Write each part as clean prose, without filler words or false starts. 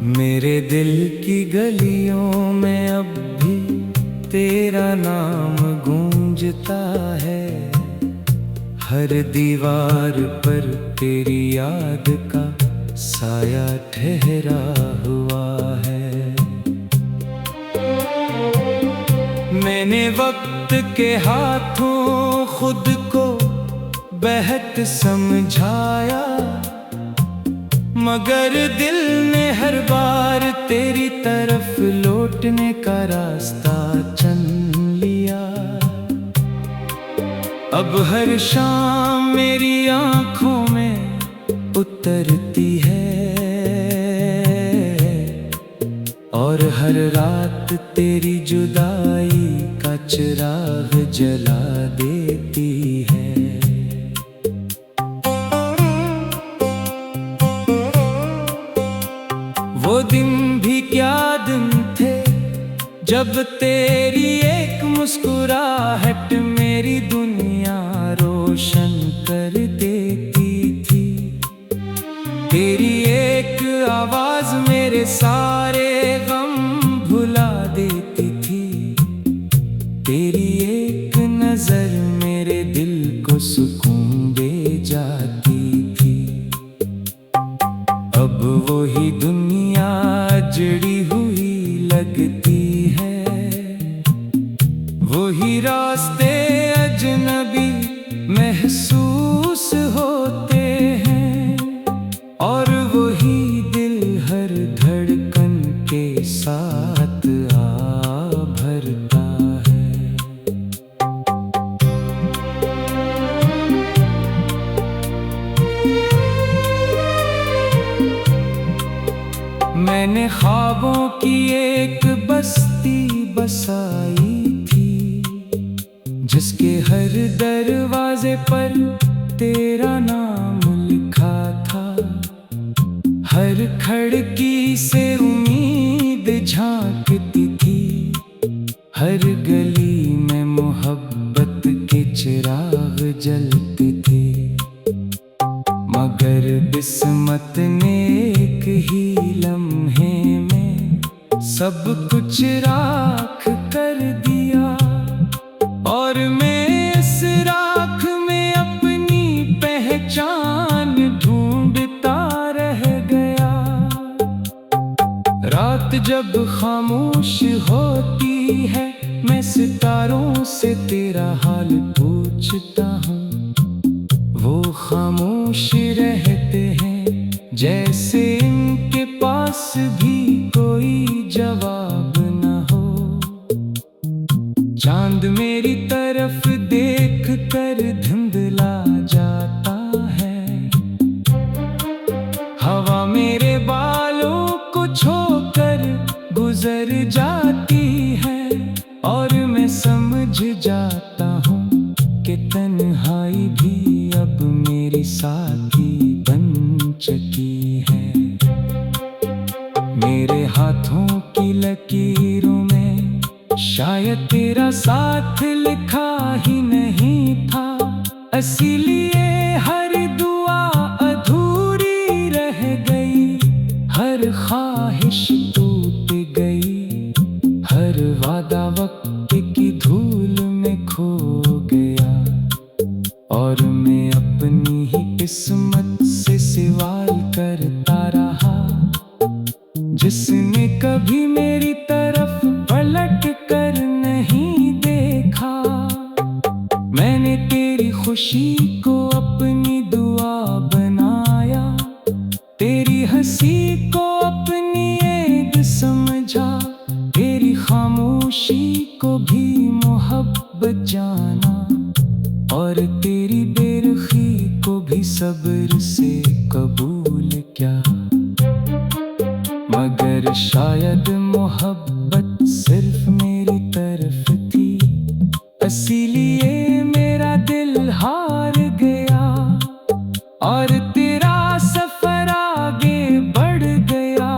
मेरे दिल की गलियों में अब भी तेरा नाम गूंजता है। हर दीवार पर तेरी याद का साया ठहरा हुआ है। मैंने वक्त के हाथों खुद को बेहद समझाया, मगर दिल ने हर बार तेरी तरफ लौटने का रास्ता चुन लिया। अब हर शाम मेरी आंखों में उतरती है और हर रात तेरी जुदाई का चिराग जला देती है। वो दिन भी क्या दिन थे जब तेरी एक मुस्कुराहट मेरी दुनिया रोशन कर देती थी। तेरी एक आवाज मेरे सारे गम भुला देती थी। तेरी एक नजर मेरे दिल को सुकून दे जाती थी। अब वही दुनिया जड़ी हुई लगती है, वही रास्ते अजनबी महसूस होते हैं और वही दिल हर धड़कन के साथ आ भरता है। मैंने ख्वाबों की एक बस्ती बसाई थी, जिसके हर दरवाजे पर तेरा नाम लिखा था। हर खिड़की से उम्मीद झांकती थी, हर गली में मोहब्बत के चिराग जलते थे। मगर किस्मत ने एक ही लम्हे में सब कुछ राख कर दिया और मैं इस राख में अपनी पहचान ढूंढता रह गया। रात जब खामोश होती है मैं सितारों से तेरा हाल पूछता हूँ। वो खामोश रहते हैं जैसे इनके पास भी कोई जवाब न हो। चांद मेरी तरफ देख कर धुंधला जाता है, हवा मेरे बालों को छोकर गुजर जाती है और मैं समझ जाता हूँ कि तन्हाई भी अब मेरी साथी बन चुकी है। मेरे हाथों की लकीरों में शायद तेरा साथ लिखा ही नहीं था, इसीलिए हर दुआ अधूरी रह गई। हर ख्वाहिश टूट गई, हर वादा वक्त की धूल में खो गया और मैं अपनी ही किस्मत से सवाल करता रहा, जिसने कभी मेरी तरफ पलट कर नहीं देखा। मैंने तेरी खुशी को अपनी दुआ बनाया, तेरी हंसी को अपनी ईद समझा, तेरी खामोशी को भी मोहब्बत जाना और तेरी बेरुखी को भी सब्र से कबूल किया। मगर शायद मोहब्बत सिर्फ मेरी तरफ थी, इसीलिए मेरा दिल हार गया और तेरा सफर आगे बढ़ गया।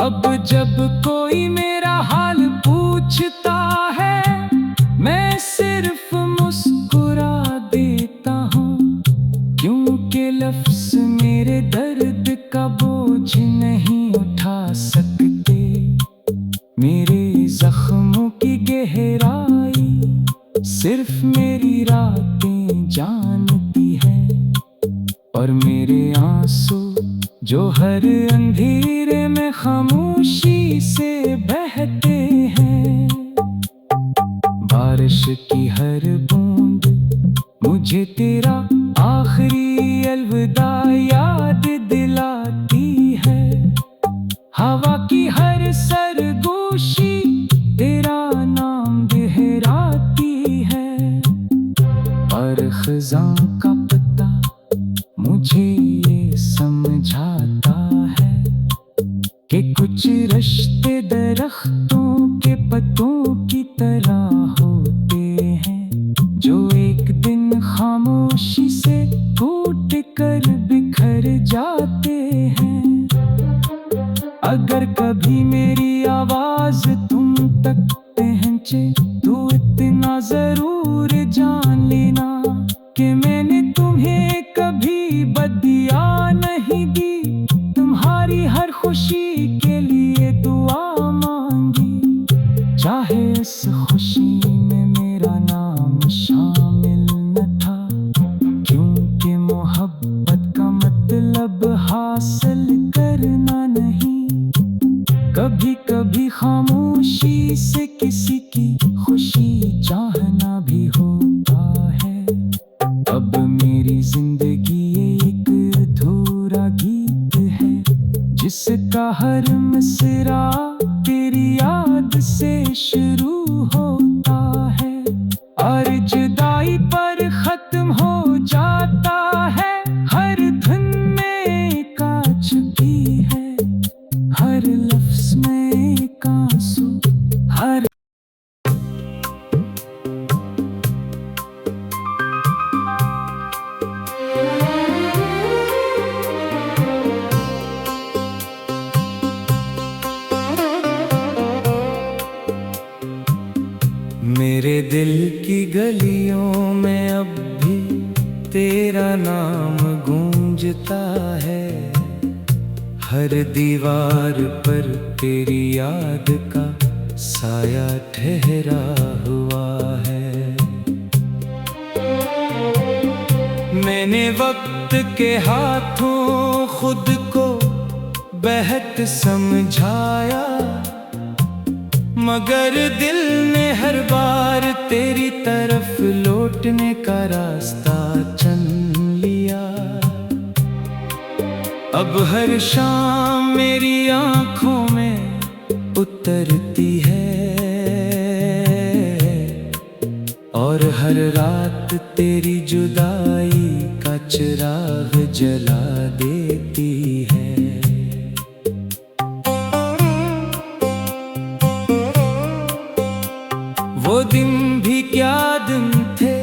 अब जब कोई मेरा हाल पूछता है मैं सिर्फ मुस्कुरा देता हूँ, क्योंकि लफ्ज़ मेरे दर्द का बोझ नहीं उठा सकते। जो हर अंधेरे में खामोशी से बहते हैं। बारिश की हर बूंद मुझे तेरा आखिरी अलविदा याद दिलाती है। हवा की हर सरगोशी तेरा नाम दोहराती है। और खज़ां का पता मुझे ये समझाता है कि कुछ रिश्ते दरख्तों के पत्तों की तरह होते हैं, जो एक दिन खामोशी से टूट कर बिखर जाते हैं। अगर कभी मेरी आवाज तुम तक पहुंचे तो इतना जरूर जान लेना कि मैंने तुम्हें कभी बदिया नहीं दी। तुम्हारी हर खुशी के लिए दुआ मांगी, चाहे इस खुशी में मेरा नाम शामिल न था, क्योंकि मोहब्बत का मतलब हासिल करना नहीं। कभी कभी खामोशी से किसी की खुशी चाहना भी होता है। अब मेरी जिंदगी एक अधूरा गीत है, जिसका हर मिसरा तेरी याद से शुरू होता है और जुदाई पर खत्म हो जाता है। हर धुन में एक चुकी है, हर लफ्ज में एक आंसू, हर मेरे दिल की गलियों में अब भी तेरा नाम गूंजता है। हर दीवार पर तेरी याद का साया ठहरा हुआ है। मैंने वक्त के हाथों खुद को बेहद समझाया, मगर दिल ने हर बार तेरी तरफ लौटने का रास्ता चुन लिया। अब हर शाम मेरी आंखों में उतरती है और हर रात तेरी जुदाई का चिराग जला देती है। वो दिन भी क्या दिन थे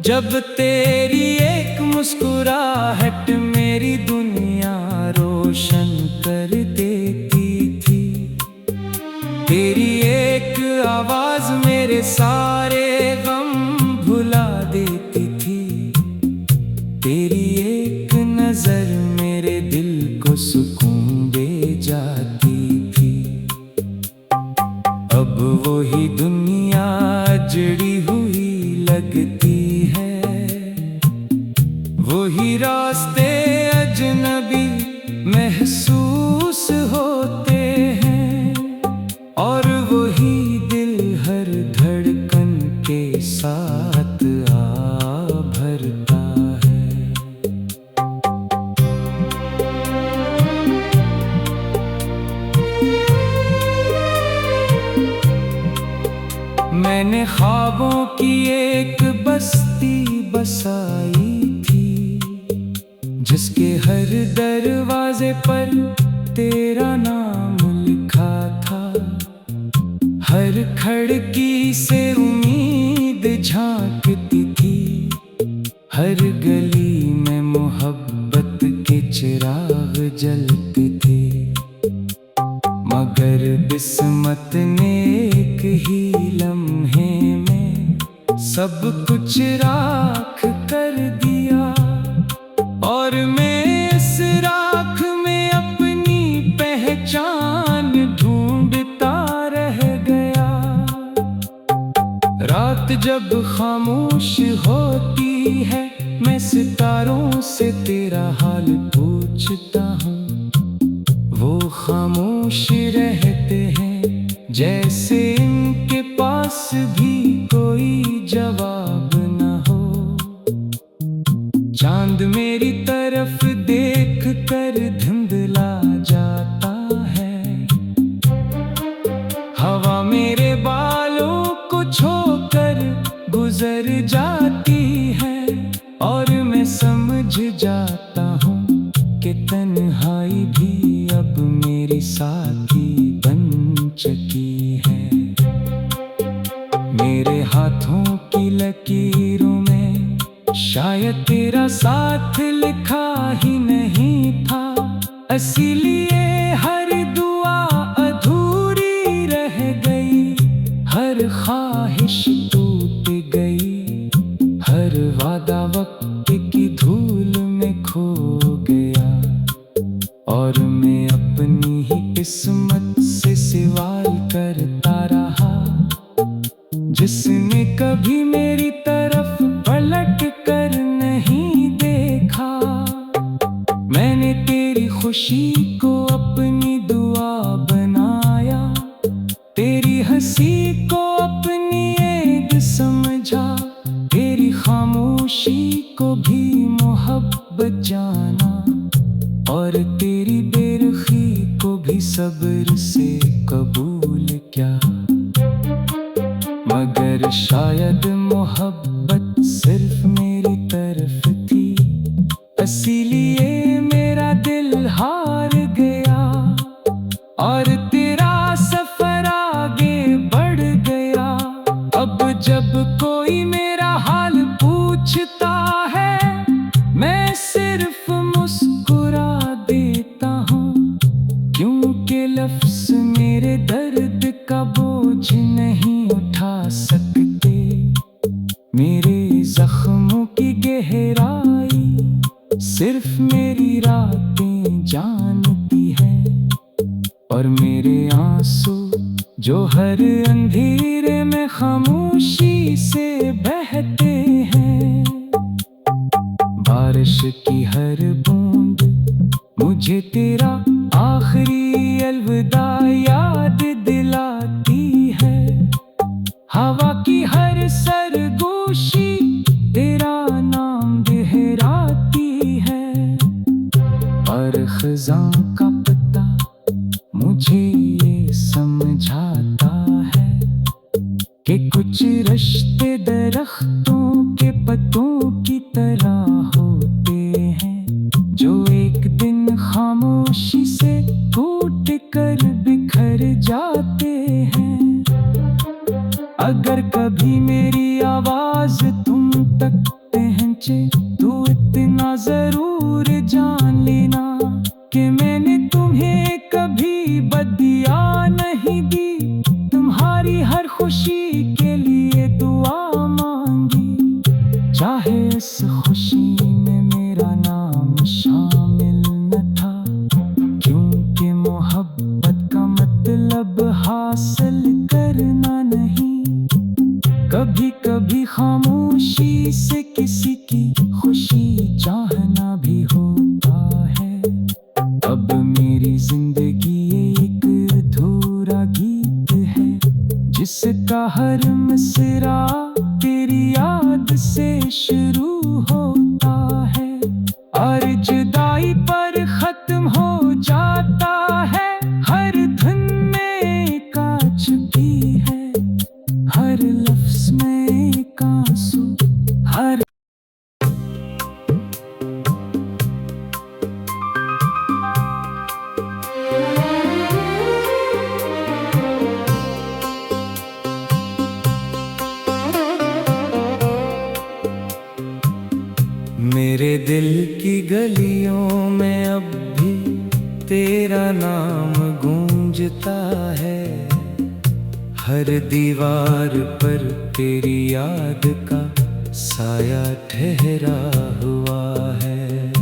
जब तेरी एक मुस्कुराहट मेरी दुनिया रोशन कर देती थी। तेरी एक आवाज मेरे सारे गम भुला देती थी। तेरी एक नजर मेरे दिल को सुकून दे जाती थी। अब वही दुनिया जड़ी हुई लगती है, वही रास्ते अजनबी महसूस होते हैं और वही दिल हर धड़कन के साथ आ भरता है। मैंने ख्वाबों की एक बस्ती बसाई थी, जिसके हर दरवाजे पर तेरा नाम लिखा था। हर खिड़की से उम्मीद झांकती थी, हर गली में मोहब्बत के चिराग जलते थे। मगर किस्मत ने एक ही लम्हे में सब कुछ राख कर दिया और मैं इस राख में अपनी पहचान ढूंढता रह गया। रात जब खामोश होती है मैं सितारों से तेरा हाल पूछता हूँ। खामोश रहते हैं, जैसे इनके पास भी कोई जवाब न हो। चांद मेरी तरफ देख कर धुंधला जाता है, हवा मेरे बालों को छोकर गुजर जाती है, और मैं समझ जाता हूँ कि तन्हाई भी अब मेरी साथी बन चुकी है। मेरे हाथों की लकीरों में शायद तेरा साथ लिखा ही नहीं था, इसीलिए हर दुआ अधूरी रह गई, हर ख्वाहिश टूट गई, हर वादा वक्त की धूल में खो गया। और मैं अपनी ही किस्मत से सवाल करता रहा, जिसने कभी मेरी तरफ पलट कर नहीं देखा। मैंने तेरी खुशी को अपनी दुआ बनाया, तेरी हंसी को अपनी ईद समझा, तेरी खामोशी को भी मोहब्बत जाना, और तेरी बेरुखी को भी सब्र से कबूल किया। मगर शायद मोहब्बत सिर्फ मेरी तरफ थी, इसीलिए मेरा दिल हार गया, और तेरा सफर आगे बढ़ गया। अब जब कोई मेरा हाल पूछता है, मैं सिर्फ मुस्कुरा देता हूँ, क्योंकि लफ्ज़ मेरे दर्द का बोझ नहीं उठा सकते। मेरे जख्मों की गहराई सिर्फ मेरी रातें जानती है, और मेरे आंसू जो हर अंधेरे में खामोशी से बहते हैं। बारिश की हर बूंद मुझे तेरा आखिरी अलविदा याद दिलाती है, हवा की हर सरगोशी तेरा नाम दोहराती है, और खज़ां का पता मुझे ये समझाता है कि कुछ रिश्ते दरख्तों के पत्तों की तरह होते हैं, जो एक दिन खामोशी से टूट कर बिखर जाते हैं। अगर कभी मेरी आवाज तुम तक पहुंचे, तो इतना जरूर जान लेना कि मैंने तुम्हें कभी बदिया नहीं दी, तुम्हारी हर खुशी के लिए दुआ मांगी, चाहे इस खुशी में मेरा नाम शामिल न था, क्योंकि मोहब्बत का मतलब हासिल करना नहीं। कभी कभी खामोशी से किसी की खुशी चाहना भी होता है। अब मेरी जिंदगी एक अधूरा गीत है, जिसका हर मिसरा तेरी याद से शुरू होता है, और जुदाई पर खत्म हो जाता है। हर धुन में एक चुकी है, हर लफ्ज में एक आंसू, हर मेरे दिल की गलियों में अब भी तेरा नाम गूंजता है, हर दीवार पर तेरी याद का साया ठहरा हुआ है।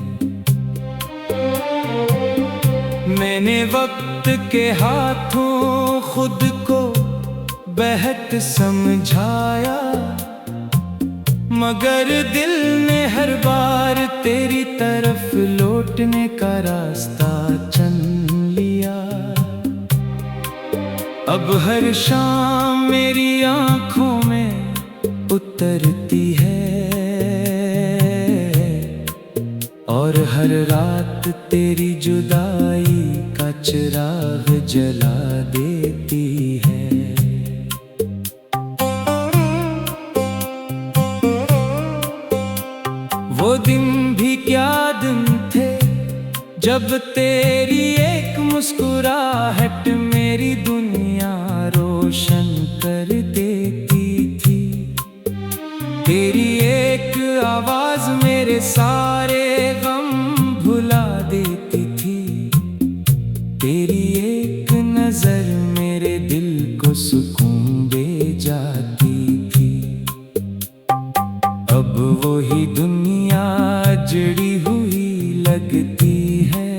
मैंने वक्त के हाथों खुद को बेहद समझाया, मगर दिल ने हर बार तेरी तरफ लौटने का रास्ता चुन लिया। अब हर शाम मेरी आंखों में उतरती है और हर रात तेरी जुदाई का चिराग जला देती है। वो दिन भी क्या दिन थे जब तेरी एक मुस्कुराहट मेरी दुनिया रोशन कर देती थी। तेरी एक आवाज मेरे सारे गम भुला देती थी। तेरी एक नजर मेरे दिल को सुकून दे जाती थी। अब वही दुनिया जड़ी हुई लगती है,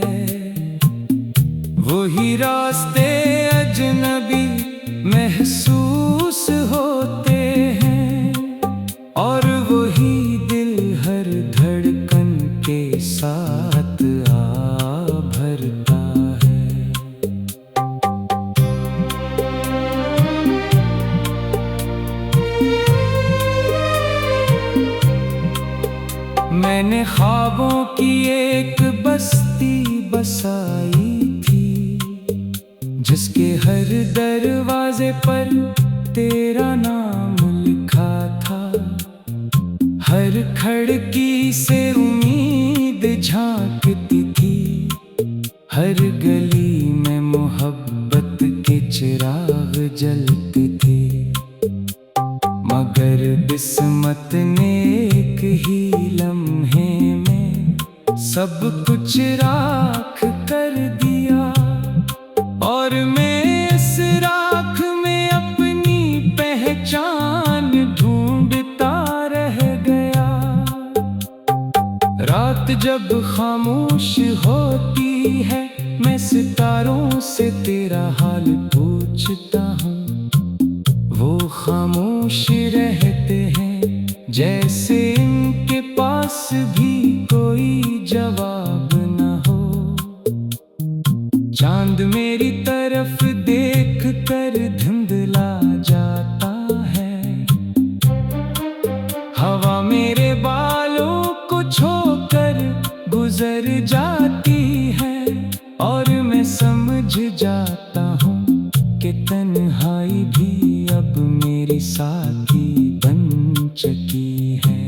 वही रास्ते अजनबी महसूस होते हैं और वही दिल हर धड़कन के साथ आ भरता है। मैंने ख्वाबों की एक बस्ती बसाई थी, जिसके हर दरवाजे पर तेरा नाम लिखा था। हर खिड़की से उम्मीद झांकती थी, हर गली में मोहब्बत के चिराग जलते थे। मगर किस्मत ने एक ही लम्हे में सब कुछ राख कर दिया और मैं इस राख में अपनी पहचान ढूंढता रह गया। रात जब खामोश होती है मैं सितारों से तेरा हाल पूछता हूँ। वो खामोश रहते हैं जैसे इनके पास भी कोई जवाब न हो। चांद मेरी तरफ देख कर धुंधला जाता है, हवा मेरे बालों को छोकर गुजर जाती है और मैं समझ जाता हूँ कि तन्हाई भी अब मेरी साथी बन चुकी है।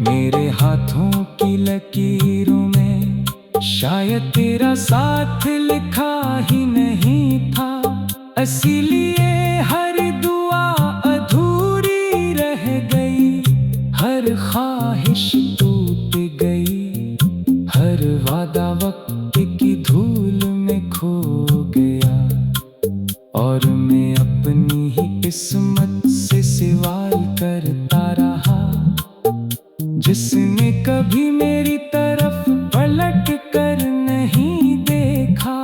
मेरे हाथों की लकीरों में शायद तेरा साथ लिखा ही नहीं था, इसीलिए हर दुआ अधूरी रह गई। हर ख्वाहिश टूट गई, हर वादा वक्त की धूल में खो गया और मैं अपनी ही किस्मत से सवाल करता रहा, जिसने कभी मेरी तरफ पलट कर नहीं देखा।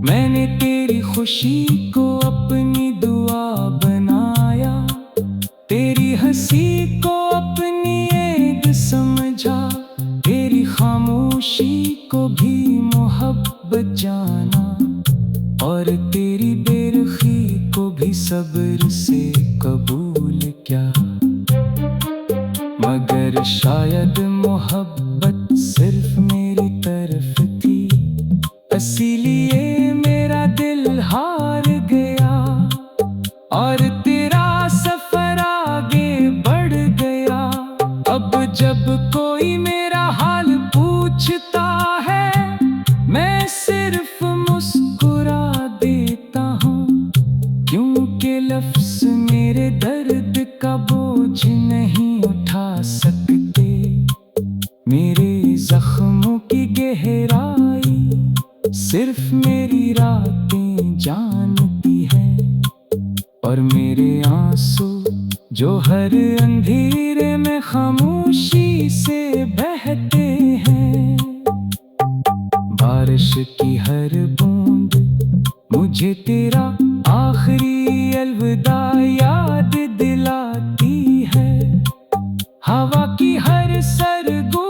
मैंने तेरी खुशी को अपनी दुआ बनाया, तेरी हंसी को अपनी ईद समझा, तेरी खामोशी को भी मोहब्बत जाना और तेरी बेरुखी को भी सब्र से कबूल किया। मगर शायद मोहब्बत सिर्फ मेरी तरफ थी, इसीलिए मेरा दिल हार गया और तेरा सफर आगे बढ़ गया। अब जब कोई मेरा हाल पूछता है मैं सिर्फ मुस्कुरा देता हूँ, क्योंकि लफ्ज़ मेरे दर्द का बोझ नहीं उठा सकते। मेरे जख्मों की गहराई सिर्फ मेरी रातें जानती है और मेरे आंसू जो हर अंधेरे में खामोशी से बहते हैं। बारिश की हर बूंद मुझे तेरा आखिरी अलविदा याद दिलाती है। हवा की हर सरगोशी